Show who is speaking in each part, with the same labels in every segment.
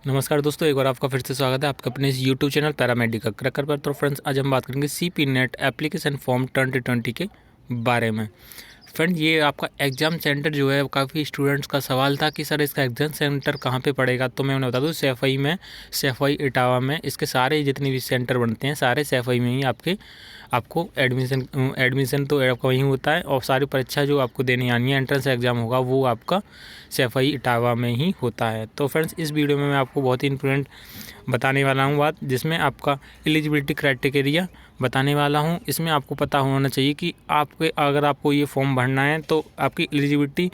Speaker 1: नमस्कार दोस्तों, एक बार आपका फिर से स्वागत है आपका अपने इस यूट्यूब चैनल पैरामेडिकल क्रैकर पर। तो फ्रेंड्स, आज हम बात करेंगे सीपी नेट एप्लीकेशन फॉर्म 2020 के बारे में। फ्रेंड, ये आपका एग्ज़ाम सेंटर जो है, काफ़ी स्टूडेंट्स का सवाल था कि सर इसका एग्ज़ाम सेंटर कहाँ पे पड़ेगा। तो मैं उन्हें बता दूँ, सैफई में, सैफई इटावा में इसके सारे जितने भी सेंटर बनते हैं सारे सैफई में ही आपको एडमिशन तो आपका वहीं होता है। और सारी परीक्षा जो आपको देनी आनी है, एंट्रेंस एग्ज़ाम होगा, वो आपका सैफई इटावा में ही होता है। तो फ्रेंड्स, इस वीडियो में मैं आपको बहुत ही इंपॉर्टेंट बताने वाला हूँ बात, जिसमें आपका एलिजिबिलिटी क्राइटेरिया बताने वाला हूँ। इसमें आपको पता होना चाहिए कि अगर आपको ये फॉर्म भरना है तो आपकी एलिजिबिलिटी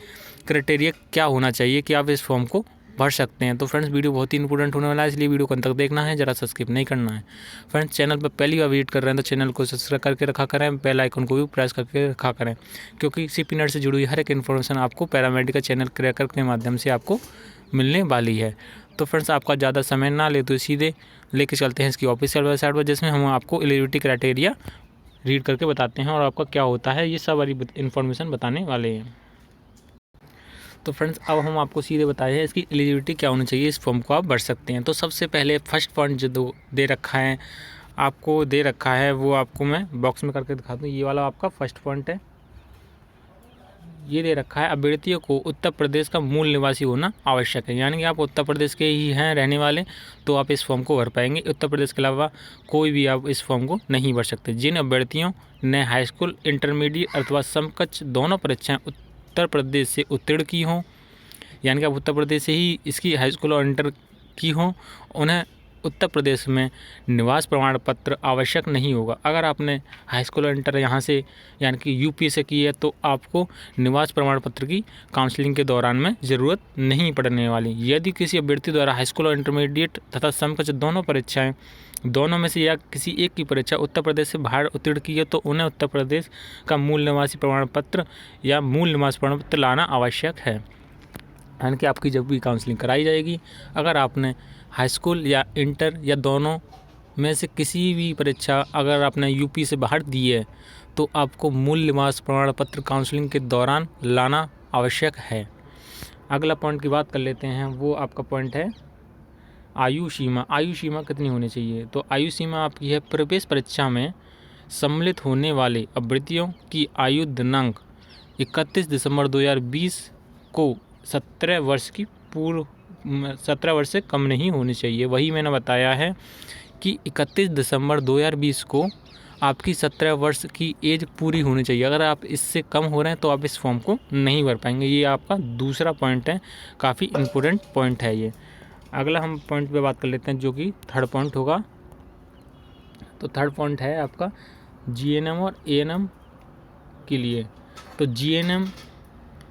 Speaker 1: क्राइटेरिया क्या होना चाहिए कि आप इस फॉर्म को भर सकते हैं। तो फ्रेंड्स, वीडियो बहुत ही इंपॉर्टेंट होने वाला है, इसलिए वीडियो को अंत तक देखना है, ज़रा सा स्किप नहीं करना है। फ्रेंड्स, चैनल पर पहली बार विजिट कर रहे हैं तो चैनल को सब्सक्राइब करके रखा करें, बेल आइकन को भी प्रेस करके रखा करें, क्योंकि सीपी नेट से जुड़ी हुई हर एक इन्फॉर्मेशन आपको पैरामेडिकल चैनल क्रैकर के माध्यम से आपको मिलने वाली है। तो फ्रेंड्स, आपका ज़्यादा समय ना ले तो सीधे लेके चलते हैं इसकी ऑफिशियल वेबसाइट पर, जिसमें हम आपको एलिजिबिलिटी क्राइटेरिया रीड करके बताते हैं और आपका क्या होता है, ये सब वाली इन्फॉर्मेशन बताने वाले हैं। तो फ्रेंड्स, अब हम आपको सीधे बताए हैं इसकी एलिजिबिलिटी क्या होनी चाहिए, इस फॉर्म को आप भर सकते हैं। तो सबसे पहले फर्स्ट पॉइंट जो दे रखा है वो आपको मैं बॉक्स में करके दिखा दूँ। ये वाला आपका फर्स्ट पॉइंट है, ये दे रखा है अभ्यर्थियों को उत्तर प्रदेश का मूल निवासी होना आवश्यक है। यानी कि आप उत्तर प्रदेश के ही हैं रहने वाले, तो आप इस फॉर्म को भर पाएंगे। उत्तर प्रदेश के अलावा कोई भी आप इस फॉर्म को नहीं भर सकते। जिन अभ्यर्थियों ने हाई स्कूल, इंटरमीडिएट अथवा समकक्ष दोनों परीक्षाएं उत्तर प्रदेश से उत्तीर्ण की हों, यानी कि आप उत्तर प्रदेश से ही इसकी हाई स्कूल और इंटर की हों, उन्हें उत्तर प्रदेश में निवास प्रमाण पत्र आवश्यक नहीं होगा। अगर आपने हाई स्कूल और इंटर यहाँ से यानी कि यूपी से की है तो आपको निवास प्रमाण पत्र की काउंसलिंग के दौरान में ज़रूरत नहीं पड़ने वाली। यदि किसी अभ्यर्थी द्वारा हाई स्कूल और इंटरमीडिएट तथा समकक्ष दोनों परीक्षाएं, दोनों में से या किसी एक की परीक्षा उत्तर प्रदेश से बाहर उत्तीर्ण की है, तो उन्हें उत्तर प्रदेश का मूल निवासी प्रमाण पत्र या मूल निवास प्रमाण पत्र लाना आवश्यक है। यानी कि आपकी जब भी काउंसलिंग कराई जाएगी, अगर आपने हाई स्कूल या इंटर या दोनों में से किसी भी परीक्षा अगर आपने यूपी से बाहर दी है, तो आपको मूल निवास प्रमाण पत्र काउंसलिंग के दौरान लाना आवश्यक है। अगला पॉइंट की बात कर लेते हैं, वो आपका पॉइंट है आयु सीमा। आयु सीमा कितनी होनी चाहिए? तो आयु सीमा आपकी है प्रवेश परीक्षा में सम्मिलित होने वाले अभ्यर्थियों की आयु दिनांक 31 दिसंबर 2020 को 17 वर्ष से कम नहीं होनी चाहिए। वही मैंने बताया है कि 31 दिसंबर 2020 को आपकी 17 वर्ष की एज पूरी होनी चाहिए। अगर आप इससे कम हो रहे हैं तो आप इस फॉर्म को नहीं भर पाएंगे। ये आपका दूसरा पॉइंट है, काफ़ी इम्पोर्टेंट पॉइंट है ये। अगला हम पॉइंट पे बात कर लेते हैं, जो कि थर्ड पॉइंट होगा। तो थर्ड पॉइंट है आपका जीएनएम और एएनएम के लिए। तो जीएनएम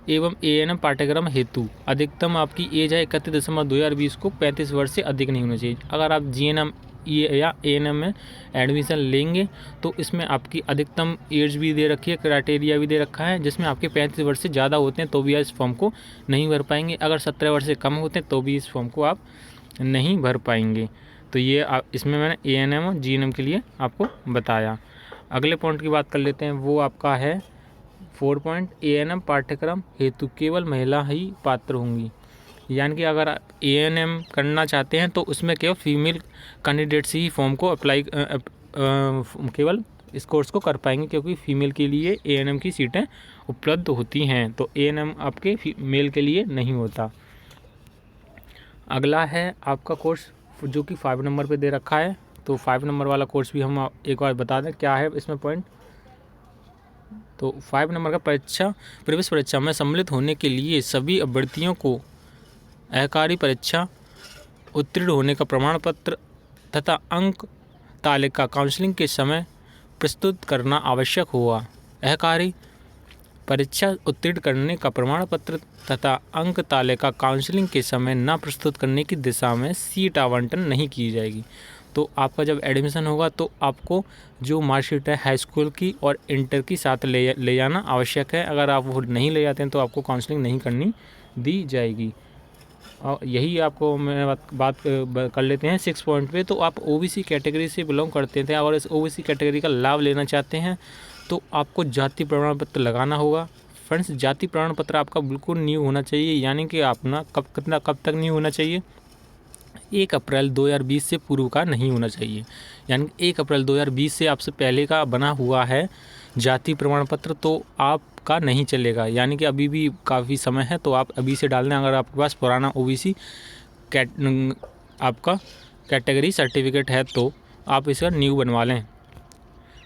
Speaker 1: एवं एएनएम पाठ्यक्रम हेतु अधिकतम आपकी एज है 31 दिसंबर 2020 को 35 वर्ष से अधिक नहीं होनी चाहिए। अगर आप जीएनएम या एएनएम में एडमिशन लेंगे तो इसमें आपकी अधिकतम एज भी दे रखी है, क्राइटेरिया भी दे रखा है, जिसमें आपके 35 वर्ष से ज़्यादा होते हैं तो भी इस फॉर्म को नहीं भर पाएंगे। अगर 17 वर्ष से कम होते हैं तो भी इस फॉर्म को आप नहीं भर पाएंगे। तो ये इसमें मैंने एएनएम और जीएनएम के लिए आपको बताया। अगले पॉइंट की बात कर लेते हैं, वो आपका है 4 पॉइंट एएनएम पाठ्यक्रम हेतु केवल महिला ही पात्र होंगी। यानी कि अगर आप एएनएम करना चाहते हैं तो उसमें केवल फीमेल कैंडिडेट्स ही फॉर्म को अप्लाई केवल इस कोर्स को कर पाएंगे, क्योंकि फीमेल के लिए एएनएम की सीटें उपलब्ध होती हैं। तो एएनएम आपके मेल के लिए नहीं होता। अगला है आपका कोर्स जो कि 5 नंबर पे दे रखा है। तो 5 नंबर वाला कोर्स भी हम एक बार बता दें क्या है इसमें पॉइंट। तो 5 नंबर का प्रवेश परीक्षा में सम्मिलित होने के लिए सभी अभ्यर्थियों को सहकारी परीक्षा उत्तीर्ण होने का प्रमाण पत्र तथा अंक तालिका काउंसलिंग के समय प्रस्तुत करना आवश्यक होगा। सहकारी परीक्षा उत्तीर्ण करने का प्रमाण पत्र तथा अंक तालिका काउंसलिंग के समय न प्रस्तुत करने की दिशा में सीट आवंटन नहीं की जाएगी। तो आपका जब एडमिशन होगा तो आपको जो मार्कशीट है हाई स्कूल की और इंटर की साथ ले जाना आवश्यक है। अगर आप वो नहीं ले जाते हैं तो आपको काउंसलिंग नहीं करनी दी जाएगी। और यही आपको मैं बात कर लेते हैं 6 पॉइंट पे। तो आप ओबीसी कैटेगरी से बिलोंग करते थे और इस ओबीसी कैटेगरी का लाभ लेना चाहते हैं तो आपको जाति प्रमाण पत्र लगाना होगा। फ्रेंड्स, जाति प्रमाण पत्र आपका बिल्कुल न्यू होना चाहिए, यानी कि अपना कब तक न्यू होना चाहिए? 1 अप्रैल 2020 से पूर्व का नहीं होना चाहिए। यानी 1 अप्रैल 2020 से आपसे पहले का बना हुआ है जाति प्रमाण पत्र तो आपका नहीं चलेगा। यानी कि अभी भी काफ़ी समय है, तो आप अभी से डाल दें। अगर आपके पास पुराना OBC आपका कैटेगरी सर्टिफिकेट है तो आप इसका न्यू बनवा लें।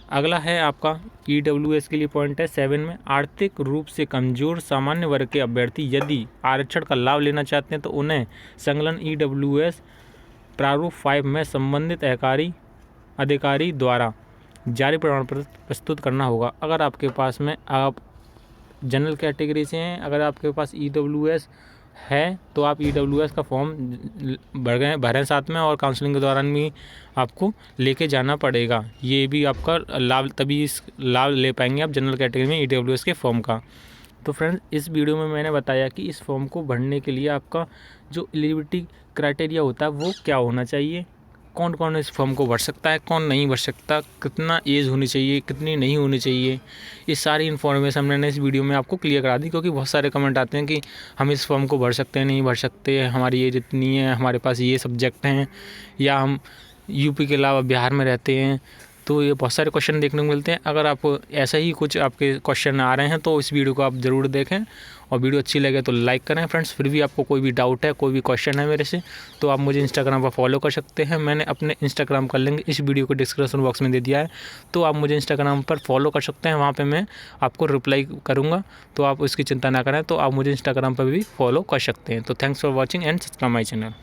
Speaker 1: अगला है आपका EWS के लिए पॉइंट है 7 में, आर्थिक रूप से कमज़ोर सामान्य वर्ग के अभ्यर्थी यदि आरक्षण का लाभ लेना चाहते हैं तो उन्हें संलग्न EWS प्रारूप 5 में संबंधित अधिकारी द्वारा जारी प्रमाण पत्र प्रस्तुत करना होगा। अगर आपके पास में आप जनरल कैटेगरी से हैं, अगर आपके पास EWS है तो आप EWS का फॉर्म भरें साथ में, और काउंसलिंग के दौरान भी आपको लेके जाना पड़ेगा। ये भी आपका लाभ, तभी इस लाभ ले पाएंगे आप जनरल कैटेगरी में EWS के फॉर्म का। तो फ्रेंड्स, इस वीडियो में मैंने बताया कि इस फॉर्म को भरने के लिए आपका जो एलिजिबिलिटी क्राइटेरिया होता है वो क्या होना चाहिए, कौन कौन इस फॉर्म को भर सकता है, कौन नहीं भर सकता, कितना एज होनी चाहिए, कितनी नहीं होनी चाहिए, ये सारी इन्फॉर्मेशन मैंने इस वीडियो में आपको क्लियर करा दी। क्योंकि बहुत सारे कमेंट आते हैं कि हम इस फॉर्म को भर सकते हैं, नहीं भर सकते, हमारी एज इतनी है, हमारे पास ये सब्जेक्ट हैं, या हम यूपी के अलावा बिहार में रहते हैं। तो ये बहुत सारे क्वेश्चन देखने को मिलते हैं। अगर आप ऐसा ही कुछ आपके क्वेश्चन आ रहे हैं तो इस वीडियो को आप ज़रूर देखें, और वीडियो अच्छी लगे तो लाइक करें। फ्रेंड्स, फिर भी आपको कोई भी डाउट है, कोई भी क्वेश्चन है मेरे से, तो आप मुझे इंस्टाग्राम पर फॉलो कर सकते हैं। मैंने अपने इंस्टाग्राम का लिंक इस वीडियो को डिस्क्रिप्शन बॉक्स में दे दिया है, तो आप मुझे इंस्टाग्राम पर फॉलो कर सकते हैं। वहाँ पर मैं आपको रिप्लाई करूँगा, तो आप उसकी चिंता ना करें। तो आप मुझे इंस्टाग्राम पर भी फॉलो कर सकते हैं। तो thanks for watching and subscribe my channel.